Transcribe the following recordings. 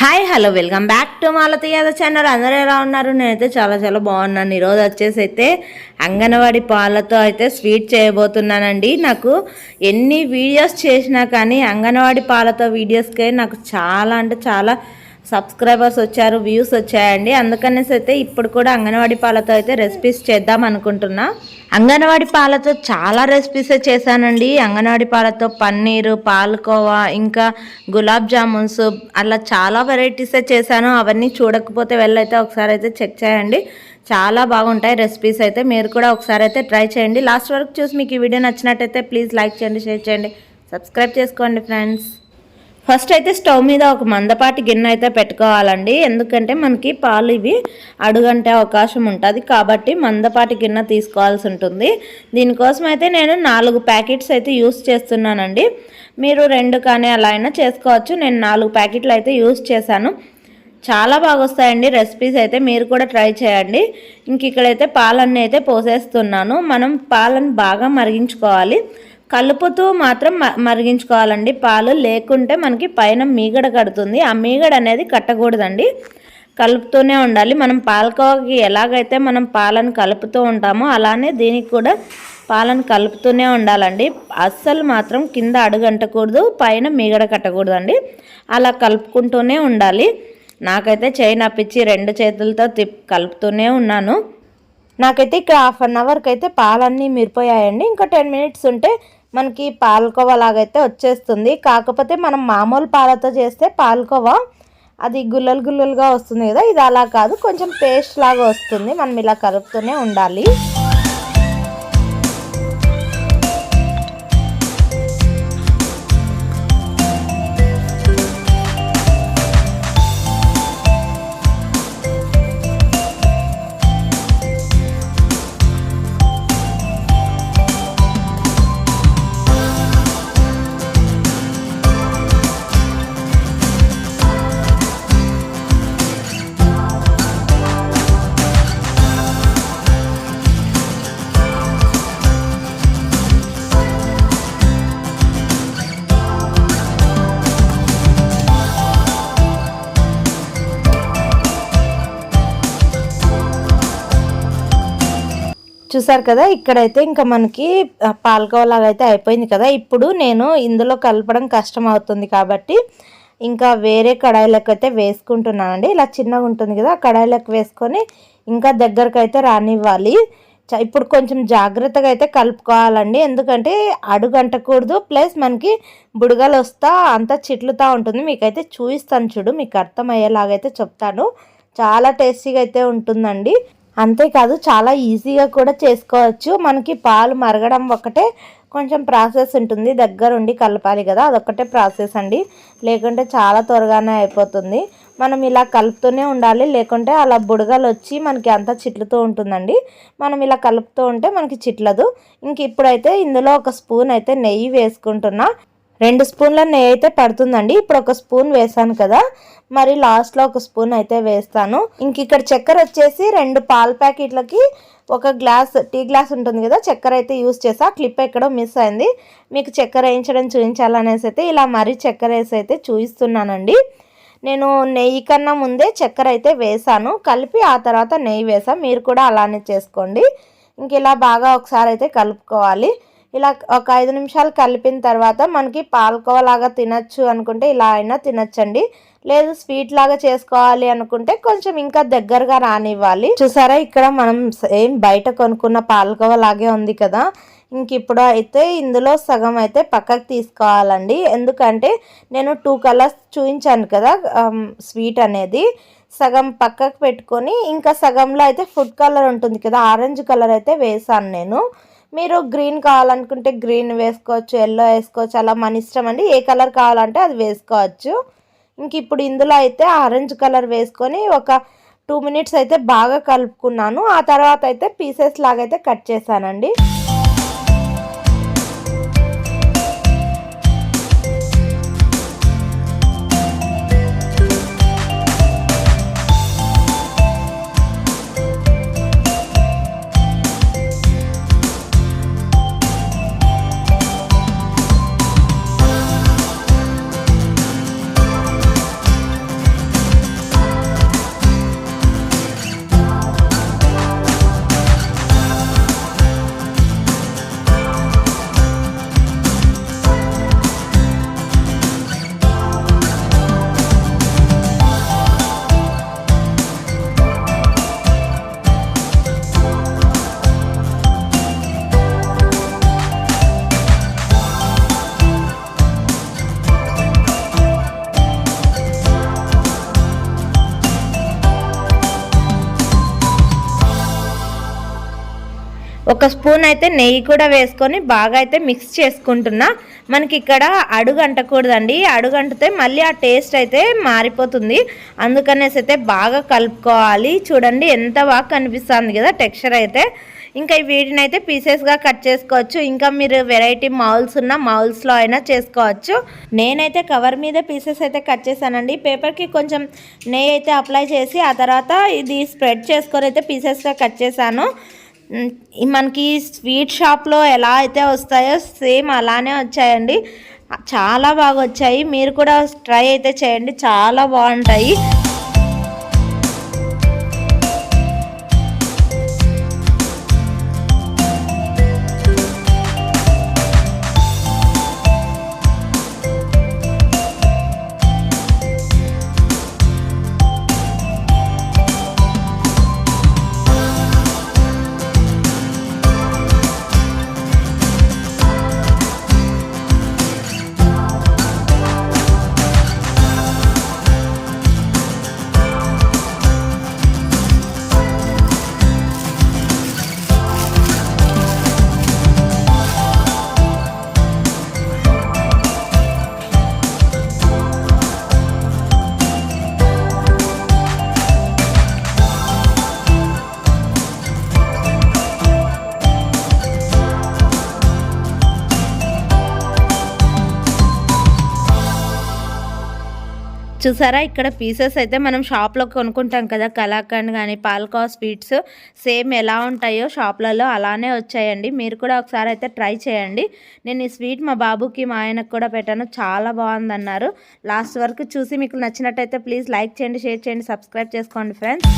Hi hello welcome back to Malathi Yadav channel. అందరూ ఎలా ఉన్నారు? నేనైతే చాలా చాలా బాగున్నాను. ఈరోజు వచ్చేసి అయితే అంగన్వాడీ పాలతో అయితే స్వీట్ చేయబోతున్నానండి. నాకు ఎన్ని వీడియోస్ చేసినా కానీ అంగన్వాడీ పాలతో వీడియోస్కే నాకు చాలా అంటే చాలా సబ్స్క్రైబర్స్ వచ్చారు, వ్యూస్ వచ్చాయండి. అందుకనేసి అయితే ఇప్పుడు కూడా అంగన్వాడీ పాలతో అయితే రెసిపీస్ చేద్దాం అనుకుంటున్నా. అంగన్వాడీ పాలతో చాలా రెసిపీస్ చేశానండి. అంగన్వాడీ పాలతో పన్నీరు, పాలకోవా, ఇంకా గులాబ్ జామున్స్, అలా చాలా వెరైటీసే చేశాను. అవన్నీ చూడకపోతే వెళ్ళైతే ఒకసారి అయితే చెక్ చేయండి. చాలా బాగుంటాయి రెసిపీస్ అయితే. మీరు కూడా ఒకసారి అయితే ట్రై చేయండి. లాస్ట్ వరకు చూసి మీకు ఈ వీడియో నచ్చినట్టయితే ప్లీజ్ లైక్ చేయండి, షేర్ చేయండి, సబ్స్క్రైబ్ చేసుకోండి ఫ్రెండ్స్. ఫస్ట్ అయితే స్టవ్ మీద ఒక మందపాటి గిన్నె అయితే పెట్టుకోవాలండి. ఎందుకంటే మనకి పాలు ఇవి అడుగంటే అవకాశం ఉంటుంది కాబట్టి మందపాటి గిన్నె తీసుకోవాల్సి ఉంటుంది. దీనికోసం అయితే నేను 4 ప్యాకెట్స్ అయితే యూస్ చేస్తున్నానండి. మీరు 2 కానీ అలా అయినా చేసుకోవచ్చు. నేను 4 ప్యాకెట్లు అయితే యూస్ చేశాను. చాలా బాగా వస్తాయండి రెసిపీస్ అయితే. మీరు కూడా ట్రై చేయండి. ఇంక ఇక్కడైతే పాలన్నీ అయితే పోసేస్తున్నాను. మనం పాలను బాగా మరిగించుకోవాలి. కలుపుతూ మాత్రం మరిగించుకోవాలండి. పాలు లేకుంటే మనకి పైన మీగడ కడుతుంది. ఆ మీగడ అనేది కట్టకూడదండి. కలుపుతూనే ఉండాలి. మనం పాలకోవాకి ఎలాగైతే మనం పాలను కలుపుతూ ఉంటామో అలానే దీనికి కూడా పాలను కలుపుతూనే ఉండాలండి. అస్సలు మాత్రం కింద అడుగంటకూడదు, పైన మీగడ కట్టకూడదండి. అలా కలుపుకుంటూనే ఉండాలి. నాకైతే చేయి నప్పించి 2 చేతులతో కలుపుతూనే ఉన్నాను. నాకైతే ఇక్కడ 1/2 అవర్కి అయితే పాలన్నీ మిరిపోయాయండి. ఇంకా 10 మినిట్స్ ఉంటే మనకి పాలకోవా లాగైతే వచ్చేస్తుంది. కాకపోతే మనం మామూలు పాలతో చేస్తే పాలకోవా అది గుల్లలు గుల్లలుగా వస్తుంది కదా, ఇది అలా కాదు, కొంచెం పేస్ట్ లాగా వస్తుంది. మనం ఇలా కలుపుతూనే ఉండాలి. చూసారు కదా, ఇక్కడైతే ఇంకా మనకి పాలకోవాలాగా అయితే అయిపోయింది కదా. ఇప్పుడు నేను ఇందులో కలపడం కష్టం అవుతుంది కాబట్టి ఇంకా వేరే కడాయిలోకి అయితే వేసుకుంటున్నానండి. ఇలా చిన్నగా ఉంటుంది కదా, ఆ కడాయిలోకి వేసుకొని ఇంకా దగ్గరకు అయితే రానివ్వాలి. ఇప్పుడు కొంచెం జాగ్రత్తగా అయితే కలుపుకోవాలండి. ఎందుకంటే అడుగంటకూడదు, ప్లస్ మనకి బుడగలు వస్తా అంతా చిట్లుతూ ఉంటుంది. మీకైతే చూపిస్తాను చూడు, మీకు అర్థమయ్యేలాగైతే చెప్తాను. చాలా టేస్టీగా అయితే ఉంటుందండి. అంతేకాదు చాలా ఈజీగా కూడా చేసుకోవచ్చు. మనకి పాలు మరగడం ఒకటే కొంచెం ప్రాసెస్ ఉంటుంది, దగ్గరుండి కలపాలి కదా, అదొక్కటే ప్రాసెస్ అండి. లేకుంటే చాలా త్వరగానే అయిపోతుంది. మనం ఇలా కలుపుతూనే ఉండాలి, లేకుంటే అలా బుడగలు వచ్చి మనకి అంతా చిట్లుతూ ఉంటుందండి. మనం ఇలా కలుపుతూ ఉంటే మనకి చిట్లదు. ఇంక ఇప్పుడైతే ఇందులో 1 స్పూన్ అయితే నెయ్యి వేసుకుంటున్నా. 2 స్పూన్ల నెయ్యి అయితే పడుతుందండి. ఇప్పుడు 1 స్పూన్ వేసాను కదా, మరి లాస్ట్లో 1 స్పూన్ అయితే వేస్తాను. ఇంక ఇక్కడ చక్కెర వచ్చేసి 2 పాల ప్యాకెట్లకి 1 గ్లాస్, టీ గ్లాస్ ఉంటుంది కదా, చక్కెర అయితే యూస్ చేసా. క్లిప్ ఎక్కడో మిస్ అయింది. మీకు చక్కెర వేయించడం చూపించాలనేసి అయితే ఇలా మరీ చక్కెర వేసి అయితే చూపిస్తున్నానండి. నేను నెయ్యి కన్నా ముందే చక్కెర అయితే వేసాను, కలిపి ఆ తర్వాత నెయ్యి వేసాను. మీరు కూడా అలానే చేసుకోండి. ఇంక ఇలా బాగా ఒకసారి అయితే కలుపుకోవాలి. ఇలా ఒక 5 నిమిషాలు కలిపిన తర్వాత మనకి పాలకోవా లాగా తినచ్చు అనుకుంటే ఇలా అయినా తినచ్చండి. లేదు స్వీట్ లాగా చేసుకోవాలి అనుకుంటే కొంచెం ఇంకా దగ్గరగా రానివ్వాలి. చూసారా, ఇక్కడ మనం సేమ్ బయట కొనుక్కున్న పాలకోవా లాగే ఉంది కదా. ఇంక ఇప్పుడు అయితే ఇందులో సగం అయితే పక్కకు తీసుకోవాలండి. ఎందుకంటే నేను 2 కలర్స్ చూపించాను కదా స్వీట్ అనేది, సగం పక్కకు పెట్టుకొని ఇంకా సగంలో అయితే ఫుడ్ కలర్ ఉంటుంది కదా, ఆరెంజ్ కలర్ అయితే వేసాను నేను. మీరు గ్రీన్ కావాలనుకుంటే గ్రీన్ వేసుకోవచ్చు, ఎల్లో వేసుకోవచ్చు, అలా మన ఇష్టం అండి. ఏ కలర్ కావాలంటే అది వేసుకోవచ్చు. ఇంక ఇప్పుడు ఇందులో అయితే ఆరెంజ్ కలర్ వేసుకొని ఒక 2 మినిట్స్ అయితే బాగా కలుపుకున్నాను. ఆ తర్వాత అయితే పీసెస్ లాగా అయితే కట్ చేశానండి. ఒక స్పూన్ అయితే నెయ్యి కూడా వేసుకొని బాగా అయితే మిక్స్ చేసుకుంటున్నా. మనకి ఇక్కడ అడుగు అంటకూడదండి, అడుగు అంటితే మళ్ళీ ఆ టేస్ట్ అయితే మారిపోతుంది. అందుకనేసి అయితే బాగా కలుపుకోవాలి. చూడండి ఎంత బాగా కనిపిస్తుంది కదా టెక్స్చర్ అయితే. ఇంకా వీటిని అయితే పీసెస్గా కట్ చేసుకోవచ్చు. ఇంకా మీరు వెరైటీ మౌల్స్ ఉన్న మౌల్స్లో అయినా చేసుకోవచ్చు. నేనైతే కవర్ మీద పీసెస్ అయితే కట్ చేశానండి. పేపర్కి కొంచెం నెయ్యి అయితే అప్లై చేసి ఆ తర్వాత ఇది స్ప్రెడ్ చేసుకొని అయితే పీసెస్గా కట్ చేశాను. మనకి స్వీట్ షాప్లో ఎలా అయితే వస్తాయో సేమ్ అలానే వచ్చాయండి. చాలా బాగా వచ్చాయి. మీరు కూడా ట్రై అయితే చేయండి, చాలా బాగుంటాయి. చూసారా ఇక్కడ పీసెస్ అయితే మనం షాప్లో కొనుక్కుంటాం కదా, కలాకండ్ కానీ పాల్కోవా స్వీట్స్ సేమ్ ఎలా ఉంటాయో షాప్లలో అలానే వచ్చాయండి. మీరు కూడా ఒకసారి అయితే ట్రై చేయండి. నేను ఈ స్వీట్ మా బాబుకి మా ఆయనకు కూడా పెట్టాను, చాలా బాగుందన్నారు. లాస్ట్ వరకు చూసి మీకు నచ్చినట్టయితే ప్లీజ్ లైక్ చేయండి, షేర్ చేయండి, సబ్స్క్రైబ్ చేసుకోండి ఫ్రెండ్స్.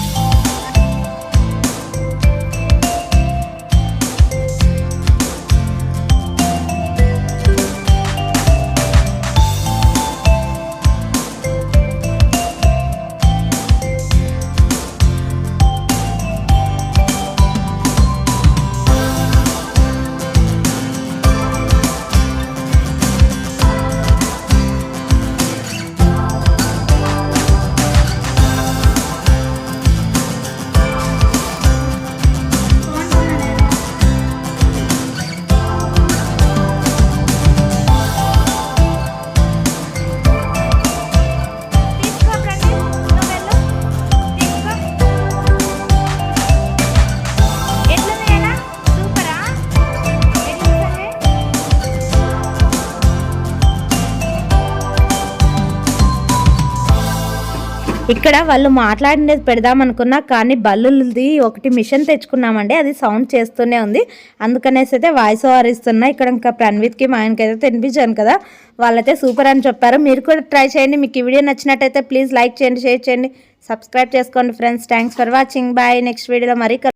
ఇక్కడ వాళ్ళు మాట్లాడినది పెడదాం అనుకున్నా, కానీ బల్లుది ఒకటి మిషన్ తెచ్చుకున్నామండి, అది సౌండ్ చేస్తూనే ఉంది. అందుకనేసి అయితే వాయిస్ ఓవర్ ఇస్తున్నా. ఇక్కడ ఇంకా ప్రణ్విత్కి మా ఆయనకి అయితే తినిపించాను కదా, వాళ్ళైతే సూపర్ అని చెప్పారు. మీరు కూడా ట్రై చేయండి. మీకు ఈ వీడియో నచ్చినట్టయితే ప్లీజ్ లైక్ చేయండి, షేర్ చేయండి, సబ్స్క్రైబ్ చేసుకోండి friends. Thanks for watching. Bye. Next వీడియోలో మరీ